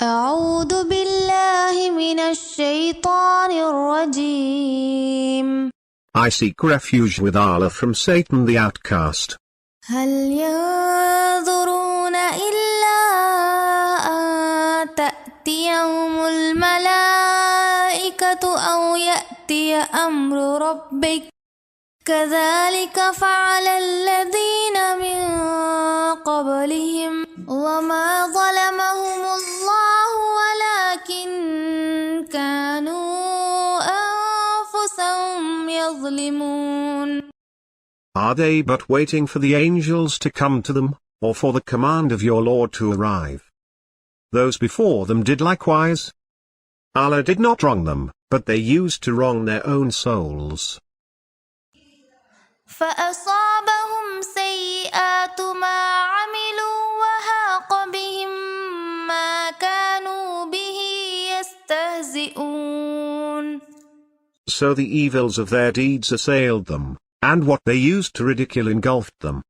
أعوذ بالله من الشيطان الرجيم. I seek refuge with Allah from Satan the outcast. هل ينظرون إلا أن تأتيهم الملائكة أو يأتي أمر ربك كذلك فعل الذين من قبلهم وما ظلمهم الله ولكن كانوا أنفسهم يظلمون. Are they but waiting for the angels to come to them, or for the command of your Lord to arrive? Those before them did likewise. Allah did not wrong them, but they used to wrong their own souls. فأصابهم سيئات ما عملوا وحاق بهم ما كانوا به يستهزئون. So the evils of their deeds assailed them, and what they used to ridicule engulfed them.